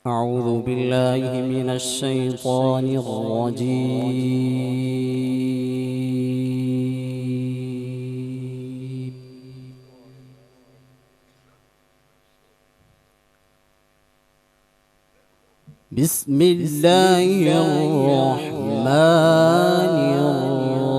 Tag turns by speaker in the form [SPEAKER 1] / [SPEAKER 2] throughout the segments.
[SPEAKER 1] أعوذ بالله من الشيطان الرجيم. بسم الله الرحمن الرحيم.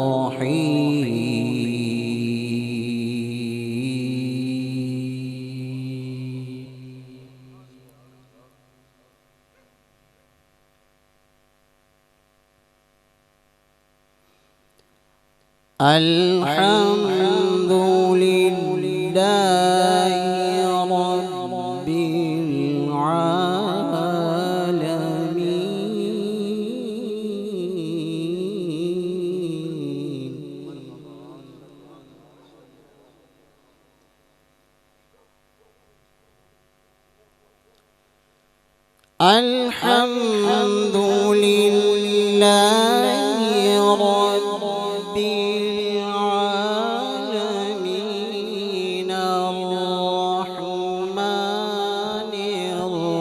[SPEAKER 1] الحمد لله رب العالمين. الحمد لله رب العالمين الرحمن الرحيم.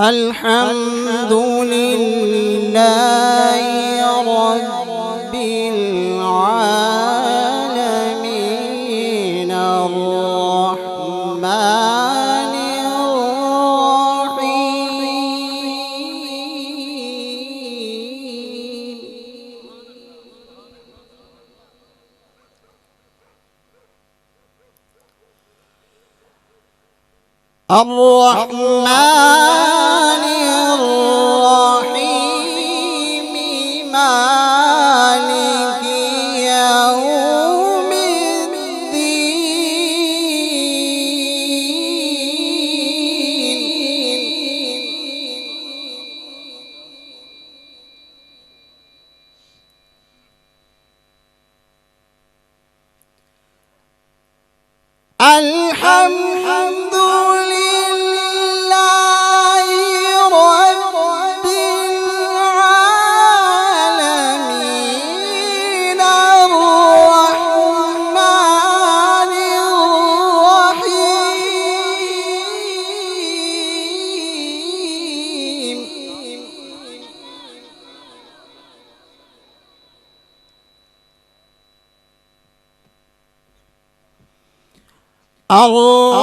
[SPEAKER 1] الحمد لله رب العالمين الرحمن الرحيم. الرحمن الرحيم مالك يوم الدين. الحمد لله رب العالمين الرحمن الرحيم.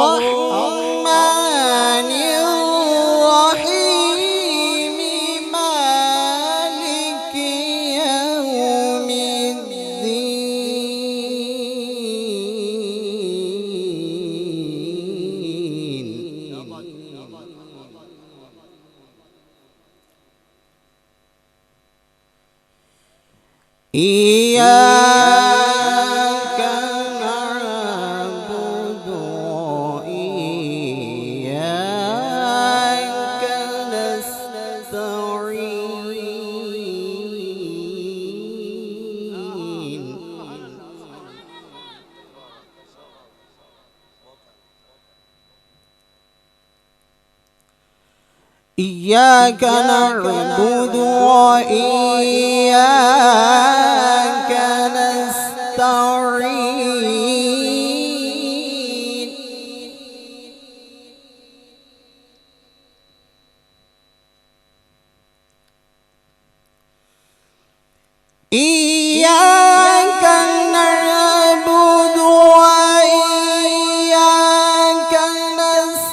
[SPEAKER 1] الرحمن الرحيم مالك يوم الدين. إياك نعبد وإياك نستعين. إياك نعبد وإياك نستعين. إياك نعبد وإياك نستعين.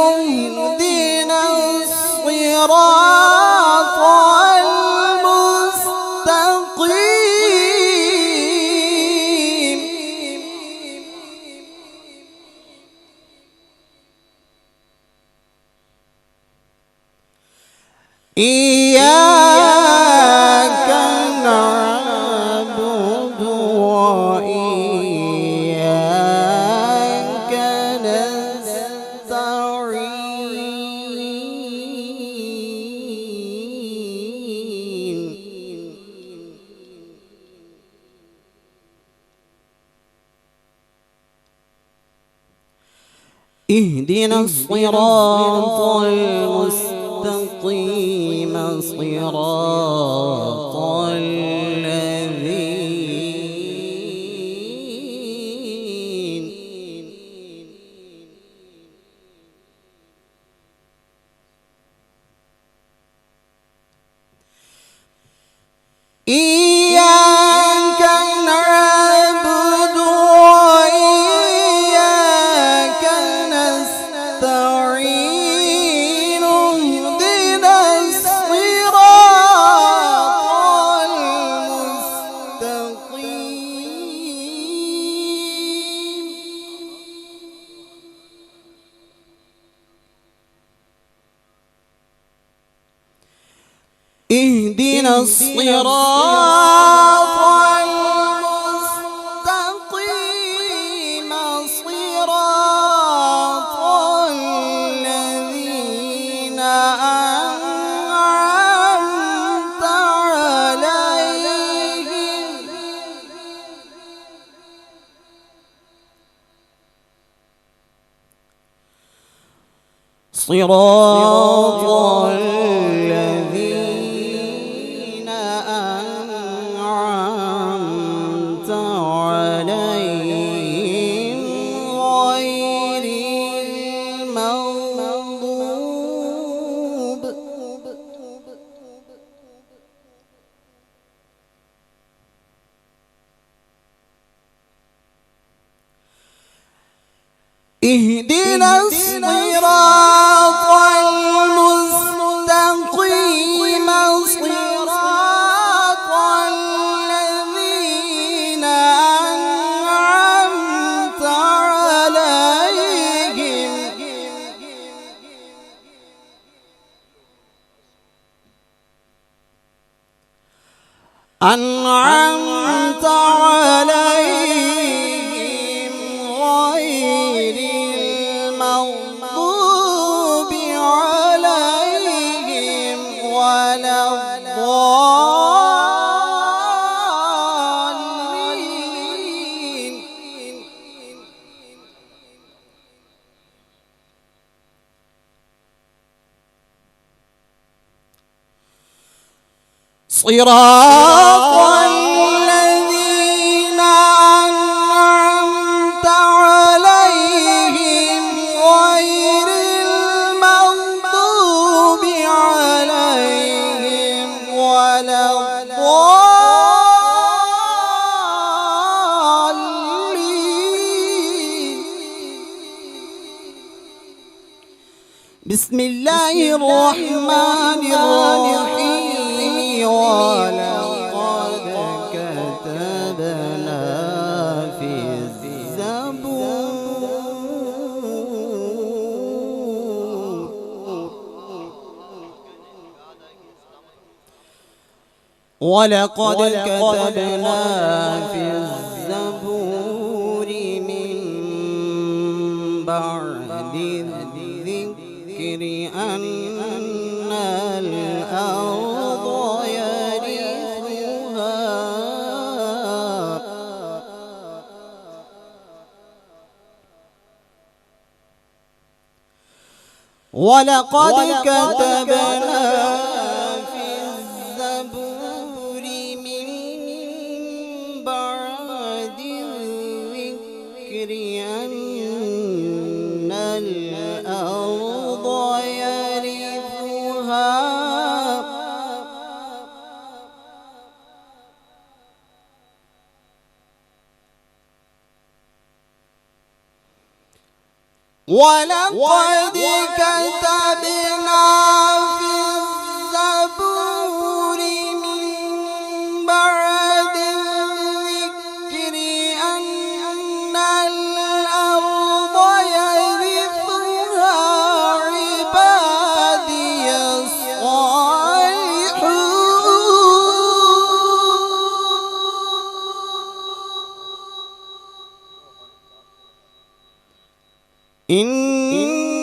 [SPEAKER 1] اهدنا الصراط المستقيم. إياك نعبد وإياك نستعين. اهدنا الصراط المستقيم صراط الذين إياك نعبد وإياك نستعين اهدنا الصراط المستقيم اهدنا الصراط المستقيم صراط الذين أنعمت عليهم صراط الذين أنعمت عليهم غير المغضوب اهدنا الصراط المستقيم صراط الذين أنعمت عليهم أنعمت عليهم غير المغضوب عليهم ولا الضالين صراط الذين أنعمت عليهم غير المغضوب عليهم ولا الضالين بسم الله الرحمن الرحيم ولقد كتبنا في الزبور ولقد كتبنا في الزبور من بعد الذكر أن الأرض ولقد كتبنا في الزبور من بعد الذكر أن الأرض يرثها ولقد كتبنا في الزبور من بعد الذكر أن الأرض يرثها عبادي الصالحون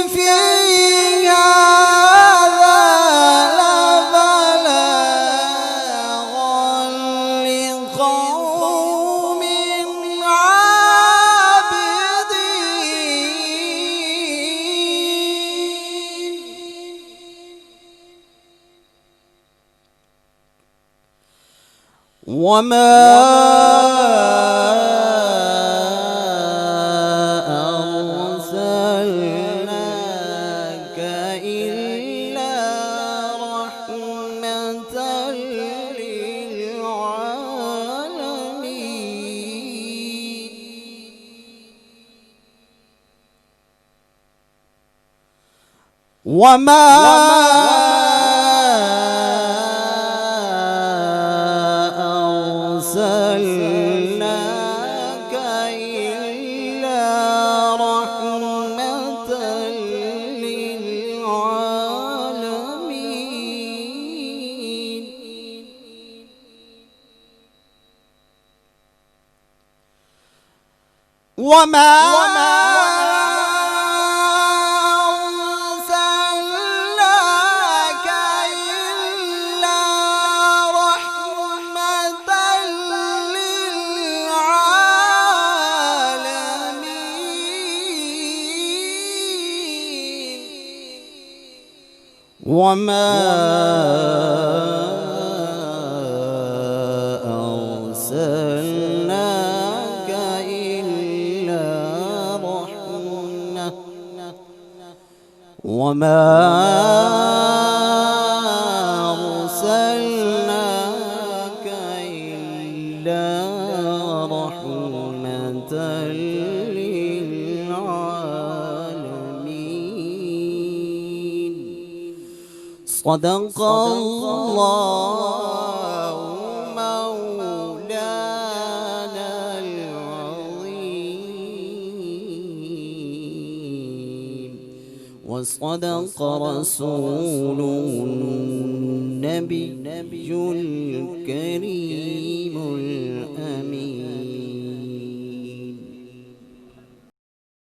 [SPEAKER 1] في هذا لبلاغا لقوم عابدين وما أرسلناك إلا رحمة للعالمين وما أرسلناك إلا رحمة للعالمين وما أرسلناك إلا رحمة للعالمين وما أرسلناك إلا رحمة وما أرسلناك إلا رحمة للعالمين صدق الله مولانا العظيم وصدق رسوله النبي الكريم